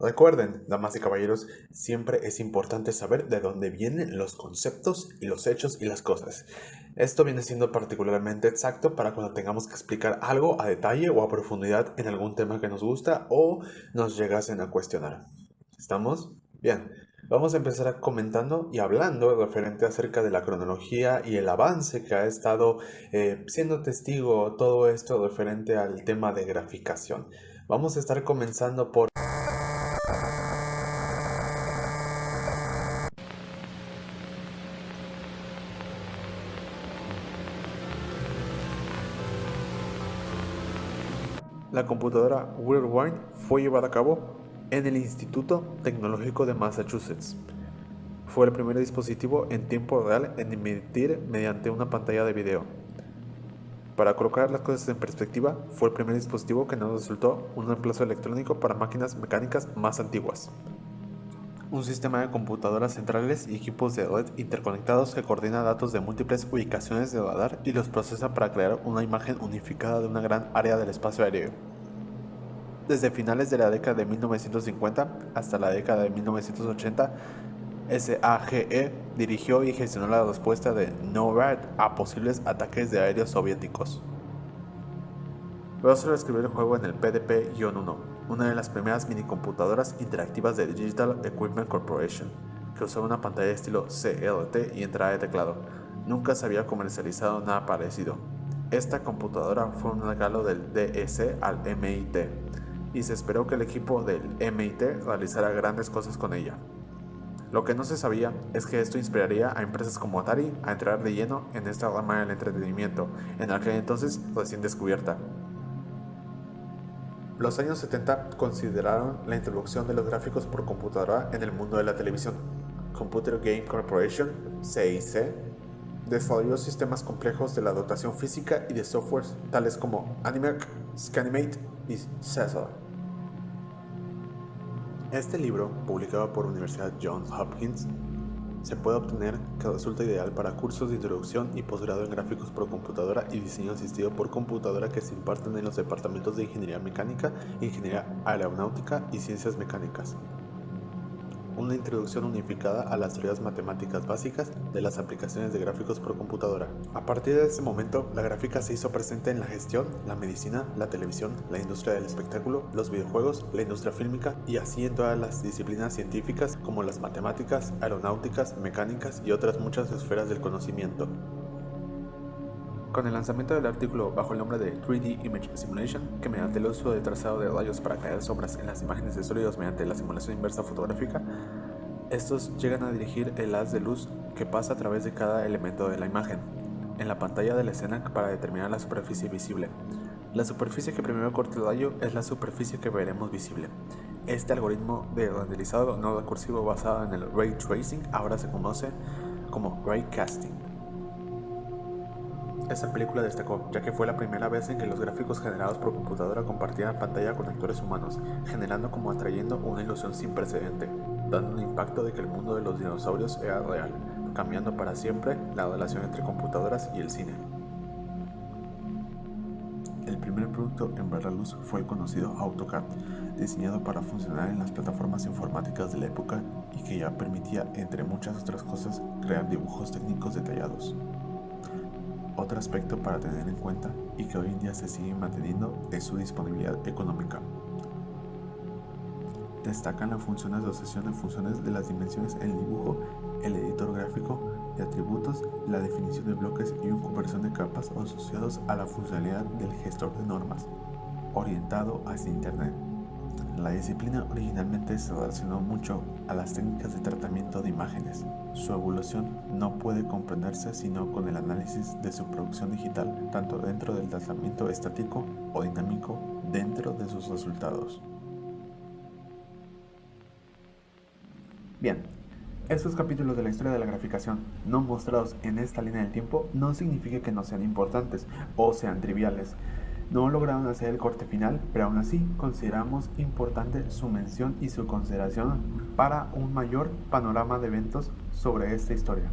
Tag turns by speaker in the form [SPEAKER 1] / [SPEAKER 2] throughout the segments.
[SPEAKER 1] Recuerden, damas y caballeros, siempre es importante saber de dónde vienen los conceptos y los hechos y las cosas. Esto viene siendo particularmente exacto para cuando tengamos que explicar algo a detalle o a profundidad en algún tema que nos gusta o nos llegasen a cuestionar. ¿Estamos? Bien, vamos a empezar comentando y hablando referente acerca de la cronología y el avance que ha estado siendo testigo todo esto referente al tema de graficación. Vamos a estar comenzando por la computadora Whirlwind fue llevada a cabo en el Instituto Tecnológico de Massachusetts. Fue el primer dispositivo en tiempo real en emitir mediante una pantalla de video. Para colocar las cosas en perspectiva, fue el primer dispositivo que nos resultó un reemplazo electrónico para máquinas mecánicas más antiguas. Un sistema de computadoras centrales y equipos de red interconectados que coordina datos de múltiples ubicaciones de radar y los procesa para crear una imagen unificada de una gran área del espacio aéreo. Desde finales de la década de 1950 hasta la década de 1980, SAGE dirigió y gestionó la respuesta de NORAD a posibles ataques de aéreos soviéticos. Russell escribió el juego en el PDP-1, una de las primeras minicomputadoras interactivas de Digital Equipment Corporation, que usaba una pantalla de estilo CRT y entrada de teclado. Nunca se había comercializado nada parecido. Esta computadora fue un regalo del DEC al MIT, y se esperó que el equipo del MIT realizara grandes cosas con ella. Lo que no se sabía es que esto inspiraría a empresas como Atari a entrar de lleno en esta rama del entretenimiento, en aquel entonces recién descubierta. Los años 70 consideraron la introducción de los gráficos por computadora en el mundo de la televisión. Computer Game Corporation, CIC, desarrolló sistemas complejos de la dotación física y de softwares tales como Animarch, Scanimate y Caesar. Este libro, publicado por Universidad Johns Hopkins, se puede obtener que resulta ideal para cursos de introducción y posgrado en gráficos por computadora y diseño asistido por computadora que se imparten en los departamentos de Ingeniería Mecánica, Ingeniería Aeronáutica y Ciencias Mecánicas. Una introducción unificada a las teorías matemáticas básicas de las aplicaciones de gráficos por computadora. A partir de ese momento, la gráfica se hizo presente en la gestión, la medicina, la televisión, la industria del espectáculo, los videojuegos, la industria fílmica y así en todas las disciplinas científicas como las matemáticas, aeronáuticas, mecánicas y otras muchas esferas del conocimiento. Con el lanzamiento del artículo bajo el nombre de 3D Image Simulation, que mediante el uso de trazado de rayos para crear sombras en las imágenes de sólidos mediante la simulación inversa fotográfica, estos llegan a dirigir el haz de luz que pasa a través de cada elemento de la imagen, en la pantalla de la escena para determinar la superficie visible. La superficie que primero corta el rayo es la superficie que veremos visible. Este algoritmo de renderizado no recursivo basado en el Ray Tracing ahora se conoce como Raycasting. Esta película destacó, ya que fue la primera vez en que los gráficos generados por computadora compartían pantalla con actores humanos, generando como atrayendo una ilusión sin precedente, dando un impacto de que el mundo de los dinosaurios era real, cambiando para siempre la relación entre computadoras y el cine. El primer producto en ver la luz fue el conocido AutoCAD, diseñado para funcionar en las plataformas informáticas de la época y que ya permitía, entre muchas otras cosas, crear dibujos técnicos detallados. Otro aspecto para tener en cuenta y que hoy en día se sigue manteniendo es su disponibilidad económica. Destacan las funciones de asociación de funciones de las dimensiones en el dibujo, el editor gráfico de atributos, la definición de bloques y una conversión de capas asociados a la funcionalidad del gestor de normas, orientado hacia Internet. La disciplina originalmente se relacionó mucho a las técnicas de tratamiento de imágenes. Su evolución no puede comprenderse sino con el análisis de su producción digital, tanto dentro del tratamiento estático o dinámico dentro de sus resultados. Bien, estos capítulos de la historia de la graficación no mostrados en esta línea del tiempo no significa que no sean importantes o sean triviales. No lograron hacer el corte final, pero aún así consideramos importante su mención y su consideración para un mayor panorama de eventos sobre esta historia.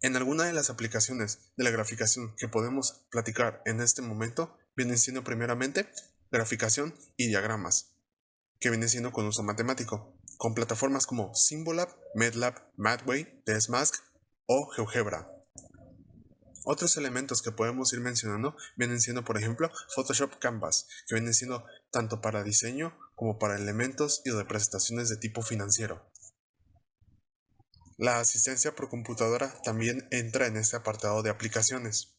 [SPEAKER 1] En alguna de las aplicaciones de la graficación que podemos platicar en este momento, vienen siendo primeramente graficación y diagramas, que viene siendo con uso matemático, con plataformas como Symbolab, MATLAB, Mathway, DeskMask o GeoGebra. Otros elementos que podemos ir mencionando vienen siendo, por ejemplo, Photoshop Canvas, que viene siendo tanto para diseño como para elementos y representaciones de tipo financiero. La asistencia por computadora también entra en este apartado de aplicaciones.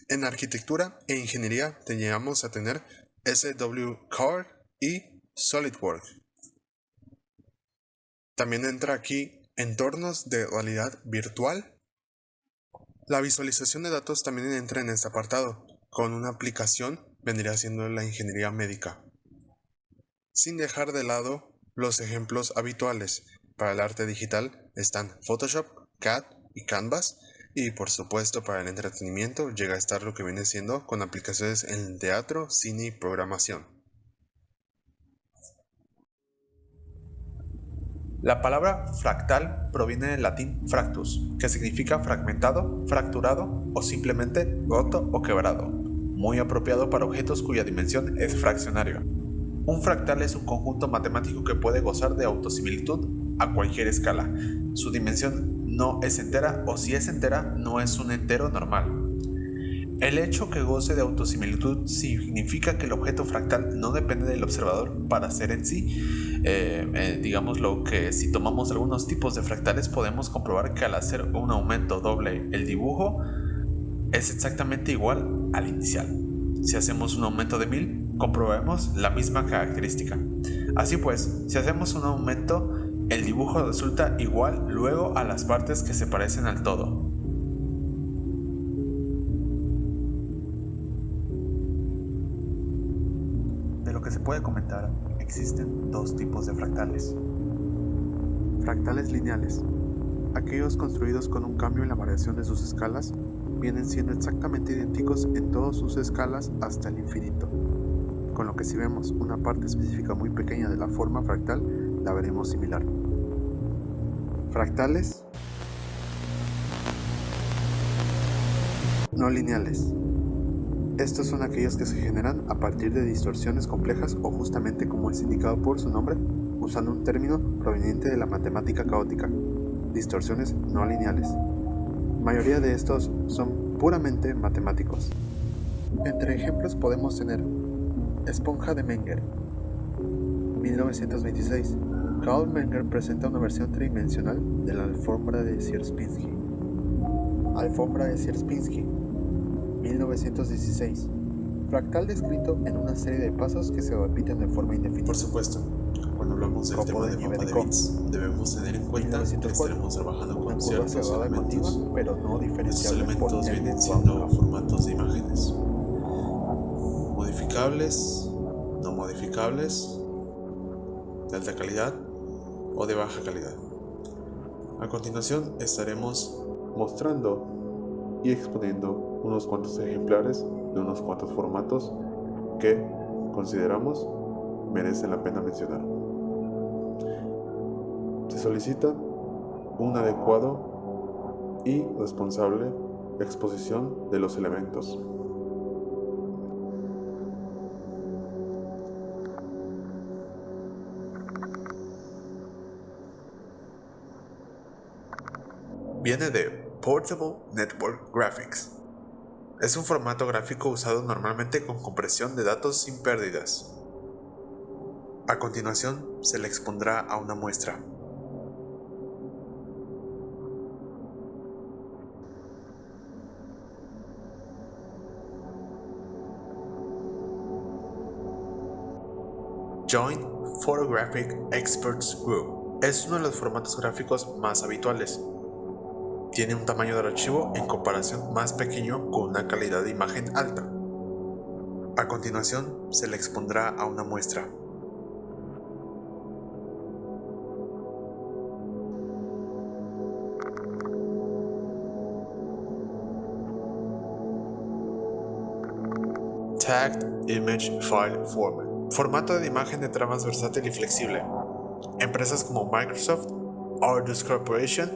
[SPEAKER 1] En arquitectura e ingeniería llegamos a tener SWCAD y SolidWorks. También entra aquí entornos de realidad virtual. La visualización de datos también entra en este apartado. Con una aplicación vendría siendo la ingeniería médica. Sin dejar de lado los ejemplos habituales. Para el arte digital están Photoshop, CAD y Canvas. Y por supuesto para el entretenimiento llega a estar lo que viene siendo con aplicaciones en teatro, cine y programación. La palabra fractal proviene del latín fractus, que significa fragmentado, fracturado o simplemente roto o quebrado, muy apropiado para objetos cuya dimensión es fraccionaria. Un fractal es un conjunto matemático que puede gozar de autosimilitud a cualquier escala. Su dimensión no es entera o si es entera no es un entero normal. El hecho que goce de autosimilitud significa que el objeto fractal no depende del observador para ser en sí. Digámoslo que si tomamos algunos tipos de fractales podemos comprobar que al hacer un aumento doble el dibujo es exactamente igual al inicial. Si hacemos un aumento de 1000, comprobemos la misma característica. Así pues, si hacemos un aumento, el dibujo resulta igual luego a las partes que se parecen al todo. De lo que se puede comentar, existen dos tipos de fractales. Fractales lineales. Aquellos construidos con un cambio en la variación de sus escalas vienen siendo exactamente idénticos en todas sus escalas hasta el infinito. Con lo que si vemos una parte específica muy pequeña de la forma fractal, la veremos similar. Fractales no lineales. Estos son aquellos que se generan a partir de distorsiones complejas o justamente como es indicado por su nombre, usando un término proveniente de la matemática caótica, distorsiones no lineales. La mayoría de estos son puramente matemáticos. Entre ejemplos podemos tener Esponja de Menger, 1926. Carl Menger presenta una versión tridimensional de la alfombra de Sierpinski. Alfombra de Sierpinski, 1916. Fractal descrito en una serie de pasos que se repiten de forma indefinida. Por supuesto, cuando hablamos del tema de mapa de bits, debemos tener en cuenta que estaremos trabajando con ciertos elementos.
[SPEAKER 2] Continua, pero no
[SPEAKER 1] Estos elementos vienen siendo formatos de imágenes modificables, no modificables, de alta calidad o de baja calidad. A continuación estaremos mostrando y exponiendo unos cuantos ejemplares de unos cuantos formatos que consideramos merecen la pena mencionar. Se solicita un adecuado y responsable exposición de los elementos. Viene de Portable Network Graphics. Es un formato gráfico usado normalmente con compresión de datos sin pérdidas. A continuación, se le expondrá a una muestra. Joint Photographic Experts Group es uno de los formatos gráficos más habituales. Tiene un tamaño del archivo en comparación más pequeño con una calidad de imagen alta. A continuación, se le expondrá a una muestra. Tagged Image File Format. Formato de imagen de tramas versátil y flexible. Empresas como Microsoft Arduous Corporation,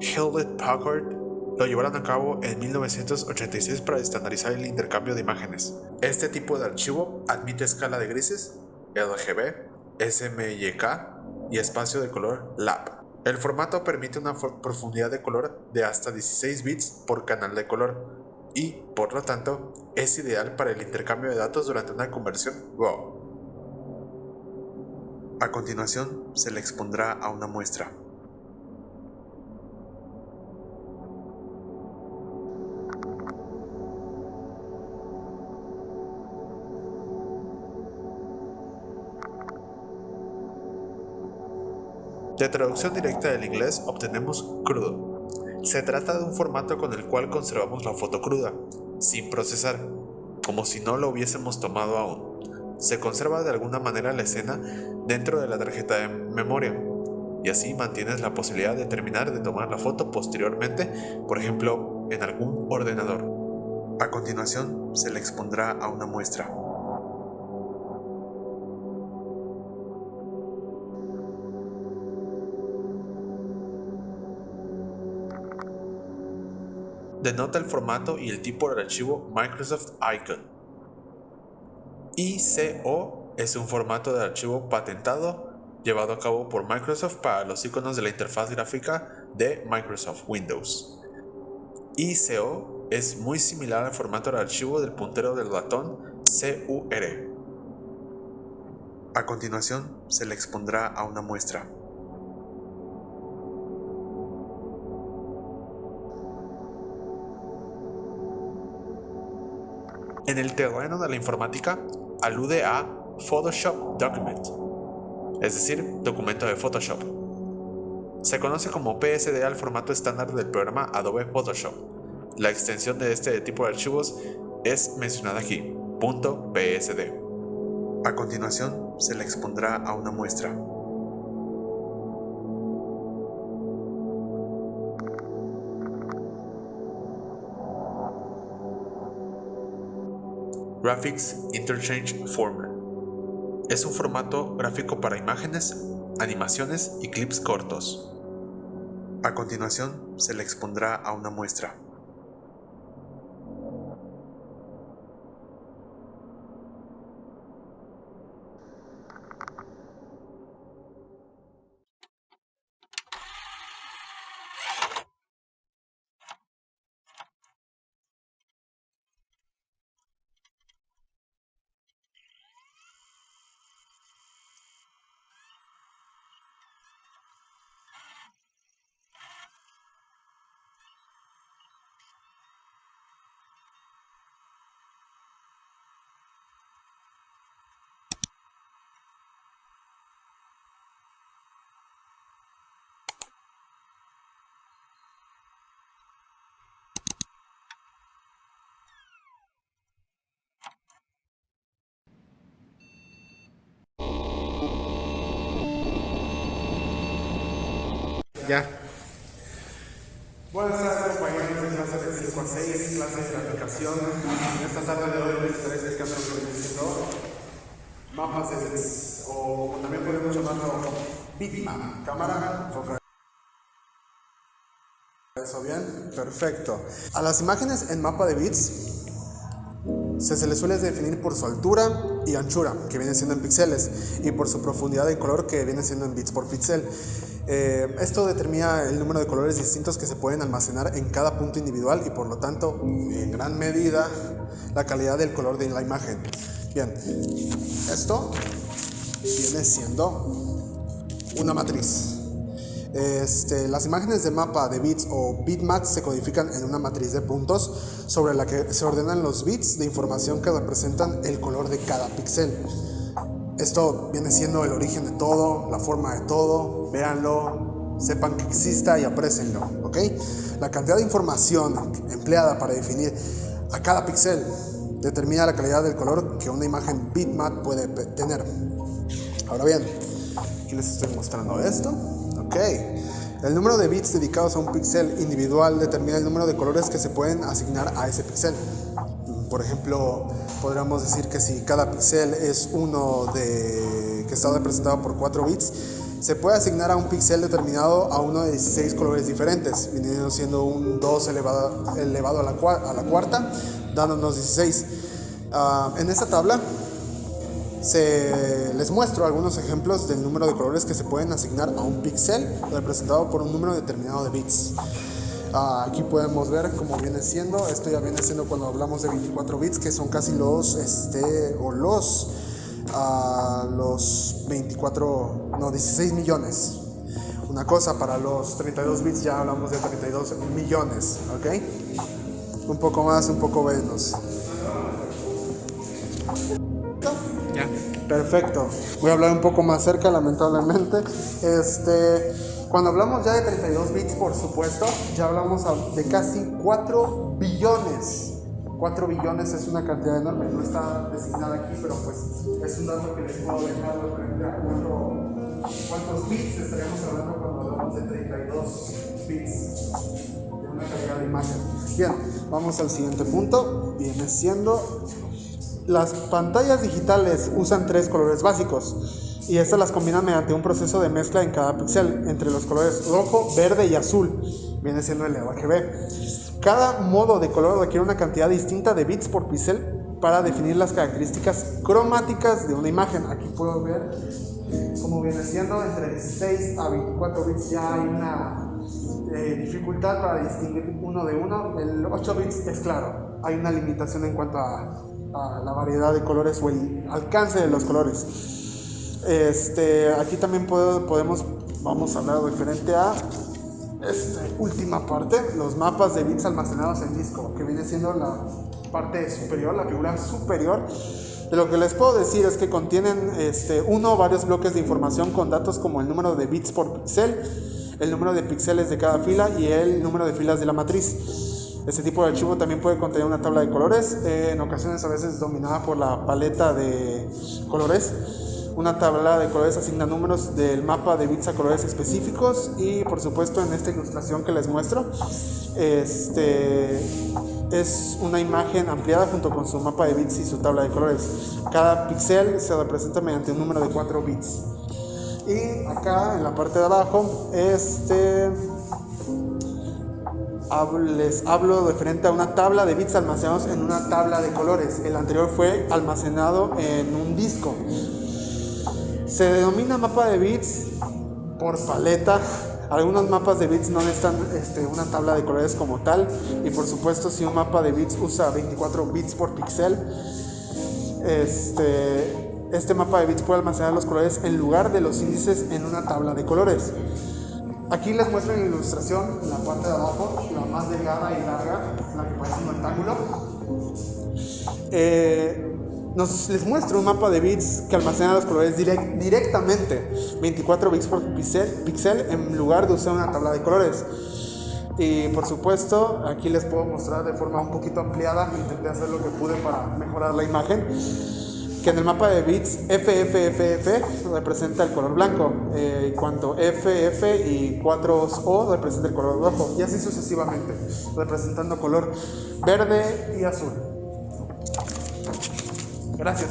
[SPEAKER 1] Hewlett Packard lo llevaron a cabo en 1986 para estandarizar el intercambio de imágenes. Este tipo de archivo admite escala de grises, RGB, SMYK y espacio de color LAP. El formato permite una profundidad de color de hasta 16 bits por canal de color y, por lo tanto, es ideal para el intercambio de datos durante una conversión RAW. A continuación, se le expondrá a una muestra. De traducción directa del inglés obtenemos crudo. Se trata de un formato con el cual conservamos la foto cruda, sin procesar, como si no lo hubiésemos tomado aún. Se conserva de alguna manera la escena dentro de la tarjeta de memoria, y así mantienes la posibilidad de terminar de tomar la foto posteriormente, por ejemplo, en algún ordenador. A continuación, se le expondrá a una muestra. Denota el formato y el tipo del archivo Microsoft Icon. ICO es un formato de archivo patentado llevado a cabo por Microsoft para los iconos de la interfaz gráfica de Microsoft Windows. ICO es muy similar al formato de archivo del puntero del ratón CUR. A continuación, se le expondrá a una muestra. En el terreno de la informática, alude a Photoshop Document, es decir, documento de Photoshop. Se conoce como PSD al formato estándar del programa Adobe Photoshop. La extensión de este tipo de archivos es mencionada aquí, .psd. A continuación, se le expondrá a una muestra. Graphics Interchange Format. Es un formato gráfico para imágenes, animaciones y clips cortos. A continuación, se le expondrá a una muestra. Ya. Buenas tardes, compañeros de clase de 5 a 6, clase de graficación. En esta tarde de hoy les estaré explicando lo que viene siendo mapas de bits, o también podemos llamarlo bitmap. Cámara, foca. ¿Eso bien? Perfecto. A las imágenes en mapa de bits se les suele definir por su altura y anchura, que viene siendo en píxeles, y por su profundidad de color, que viene siendo en bits por píxel. Esto determina el número de colores distintos que se pueden almacenar en cada punto individual y, por lo tanto, en gran medida, la calidad del color de la imagen. Bien, esto viene siendo una matriz. Las imágenes de mapa de bits o bitmaps se codifican en una matriz de puntos sobre la que se ordenan los bits de información que representan el color de cada píxel. Esto viene siendo el origen de todo, la forma de todo. Véanlo, sepan que exista y aprécienlo, ¿ok? La cantidad de información empleada para definir a cada píxel determina la calidad del color que una imagen bitmap puede tener. Ahora bien, aquí les estoy mostrando esto. Ok, el número de bits dedicados a un píxel individual determina el número de colores que se pueden asignar a ese píxel. Por ejemplo, podríamos decir que si cada píxel es uno que está representado por 4 bits,
[SPEAKER 2] Se puede asignar a un píxel determinado a uno de 16 colores diferentes, viniendo siendo un 2 elevado a la cuarta, dándonos 16. En esta tabla les muestro algunos ejemplos del número de colores que se pueden asignar a un píxel representado por un número determinado de bits. Aquí podemos ver cómo viene siendo. Esto ya viene siendo cuando hablamos de 24 bits, que son casi los 16 millones. Una cosa, para los 32 bits ya hablamos de 32 millones, ¿ok? Un poco más, un poco menos.
[SPEAKER 1] Ya.
[SPEAKER 2] Perfecto. Voy a hablar un poco más cerca, lamentablemente. Cuando hablamos ya de 32 bits, por supuesto, ya hablamos de casi 4 billones. 4 billones es una cantidad enorme, no está designada aquí, pero pues es un dato que les puedo dejar referente a cuántos bits estaríamos hablando cuando hablamos de 32 bits de una calidad de imagen. Bien, vamos al siguiente punto. Viene siendo: las pantallas digitales usan 3 colores básicos y estas las combinan mediante un proceso de mezcla en cada píxel entre los colores rojo, verde y azul. Viene siendo el RGB. Cada modo de color requiere una cantidad distinta de bits por píxel para definir las características cromáticas de una imagen. Aquí puedo ver cómo viene siendo entre 16 a 24 bits. Ya hay una dificultad para distinguir uno de uno. El 8 bits es claro, hay una limitación en cuanto a la variedad de colores o el alcance de los colores. Aquí también vamos a hablar referente a esta última parte, los mapas de bits almacenados en disco, que viene siendo la parte superior, la figura superior. De lo que les puedo decir es que contienen uno o varios bloques de información con datos como el número de bits por píxel, el número de píxeles de cada fila y el número de filas de la matriz. Este tipo de archivo también puede contener una tabla de colores, en ocasiones a veces dominada por la paleta de colores. Una tabla de colores asigna números del mapa de bits a colores específicos y por supuesto en esta ilustración que les muestro es una imagen ampliada junto con su mapa de bits y su tabla de colores. Cada píxel se representa mediante un número de 4 bits. Y acá en la parte de abajo les hablo referente a una tabla de bits almacenados en una tabla de colores. El anterior fue almacenado en un disco. Se denomina mapa de bits por paleta. Algunos mapas de bits no necesitan una tabla de colores como tal. Y por supuesto, si un mapa de bits usa 24 bits por píxel, este mapa de bits puede almacenar los colores en lugar de los índices en una tabla de colores. Aquí les muestro en la ilustración, en la parte de abajo, la más delgada y larga, la que parece un rectángulo. Les muestro un mapa de bits que almacena los colores directamente, 24 bits por píxel, en lugar de usar una tabla de colores. Y por supuesto, aquí les puedo mostrar de forma un poquito ampliada, intenté hacer lo que pude para mejorar la imagen, que en el mapa de bits FFFF representa el color blanco, cuando FF y 4O representa el color rojo, y así sucesivamente, representando color verde y azul. Gracias.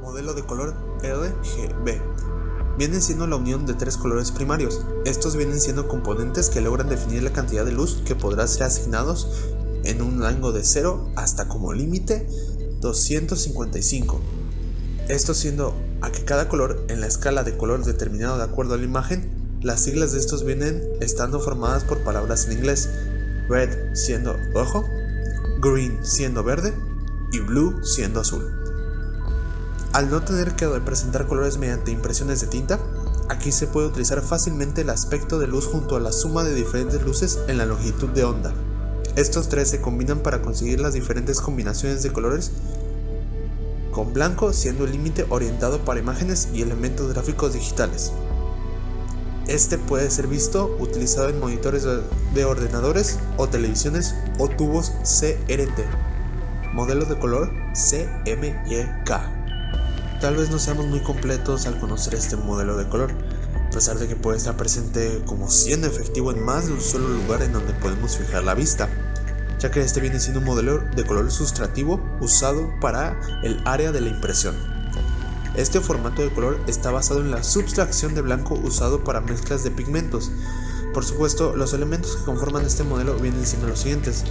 [SPEAKER 1] Modelo de color RGB. Viene siendo la unión de 3 colores primarios. Estos vienen siendo componentes que logran definir la cantidad de luz que podrá ser asignados en un rango de 0 hasta como límite 255. Esto siendo a que cada color en la escala de color determinado de acuerdo a la imagen, las siglas de estos vienen estando formadas por palabras en inglés: red siendo rojo, green siendo verde y blue siendo azul. Al no tener que representar colores mediante impresiones de tinta, Aquí se puede utilizar fácilmente el aspecto de luz junto a la suma de diferentes luces en la longitud de onda. Estos tres se combinan para conseguir las diferentes combinaciones de colores, con blanco siendo el límite orientado para imágenes y elementos gráficos digitales. Este puede ser visto utilizado en monitores de ordenadores o televisiones o tubos CRT, modelo de color CMYK. Tal vez no seamos muy completos al conocer este modelo de color, a pesar de que puede estar presente como siendo efectivo en más de un solo lugar en donde podemos fijar la vista, ya que este viene siendo un modelo de color sustrativo usado para el área de la impresión. Este formato de color está basado en la sustracción de blanco usado para mezclas de pigmentos. Por supuesto, los elementos que conforman este modelo vienen siendo los siguientes.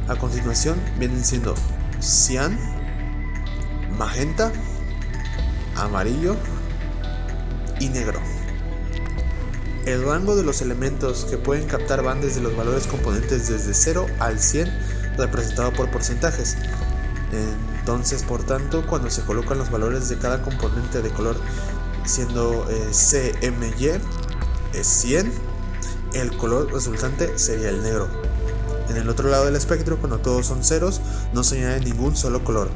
[SPEAKER 1] A continuación vienen siendo cian, magenta, amarillo y negro. El rango de los elementos que pueden captar van desde los valores componentes desde 0 al 100, representado por porcentajes. Entonces, por tanto, cuando se colocan los valores de cada componente de color, siendo CMY es 100, el color resultante sería el negro. En el otro lado del espectro, cuando todos son ceros, no se añade ningún solo color,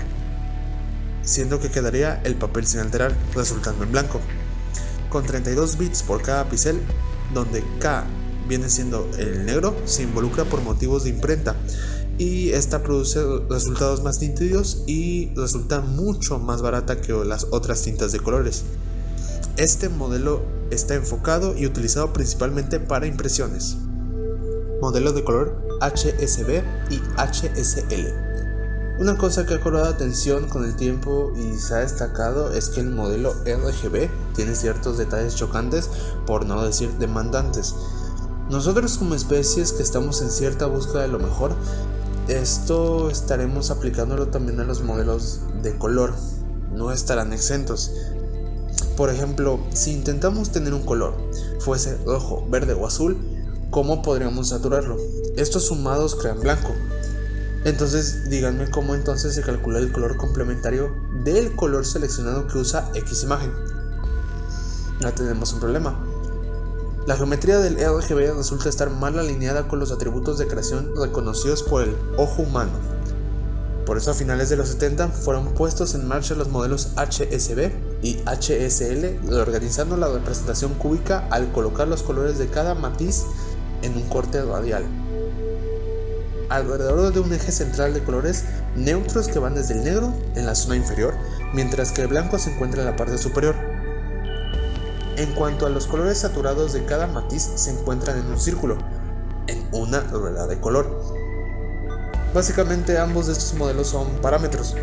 [SPEAKER 1] siendo que quedaría el papel sin alterar, resultando en blanco. Con 32 bits por cada píxel, donde K viene siendo el negro, se involucra por motivos de imprenta, y esta produce resultados más nítidos y resulta mucho más barata que las otras tintas de colores. Este modelo está enfocado y utilizado principalmente para impresiones. Modelo de color HSB y HSL. Una cosa que ha cobrado atención con el tiempo y se ha destacado es que el modelo RGB tiene ciertos detalles chocantes, por no decir demandantes. Nosotros como especies que estamos en cierta búsqueda de lo mejor, esto estaremos aplicándolo también a los modelos de color, no estarán exentos. Por ejemplo, si intentamos tener un color, fuese rojo, verde o azul, ¿cómo podríamos saturarlo? Estos sumados crean blanco. Entonces díganme cómo entonces se calcula el color complementario del color seleccionado que usa X imagen. Ya tenemos un problema. La geometría del RGB resulta estar mal alineada con los atributos de creación reconocidos por el ojo humano. Por eso a finales de los 70 fueron puestos en marcha los modelos HSB y HSL, reorganizando la representación cúbica al colocar los colores de cada matiz en un corte radial, alrededor de un eje central de colores neutros que van desde el negro en la zona inferior, mientras que el blanco se encuentra en la parte superior. En cuanto a los colores saturados de cada matiz, se encuentran en un círculo, en una rueda de color. Básicamente ambos de estos modelos son parámetros.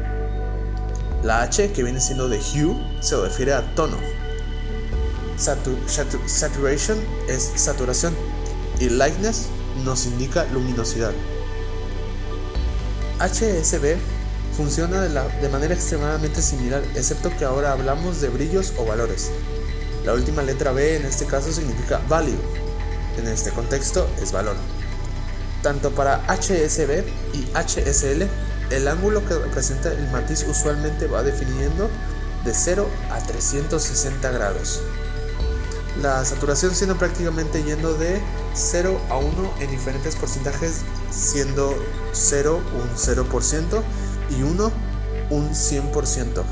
[SPEAKER 1] La H, que viene siendo de hue, se refiere a tono. Saturation es saturación y lightness nos indica luminosidad. HSB funciona de manera extremadamente similar, excepto que ahora hablamos de brillos o valores. La última letra B en este caso significa value, en este contexto es valor. Tanto para HSB y HSL, el ángulo que representa el matiz usualmente va definiendo de 0 a 360 grados. La saturación siendo prácticamente yendo de 0 a 1 en diferentes porcentajes, siendo 0 un 0% y 1 un 100%.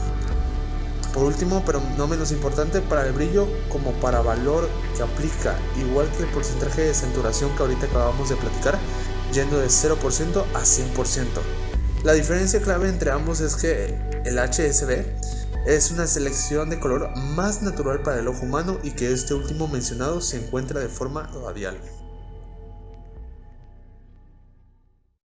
[SPEAKER 1] Por último, pero no menos importante, para el brillo como para valor que aplica, igual que el porcentaje de saturación que ahorita acabamos de platicar, yendo de 0% a 100%. La diferencia clave entre ambos es que el HSB es una selección de color más natural para el ojo humano y que este último mencionado se encuentra de forma radial.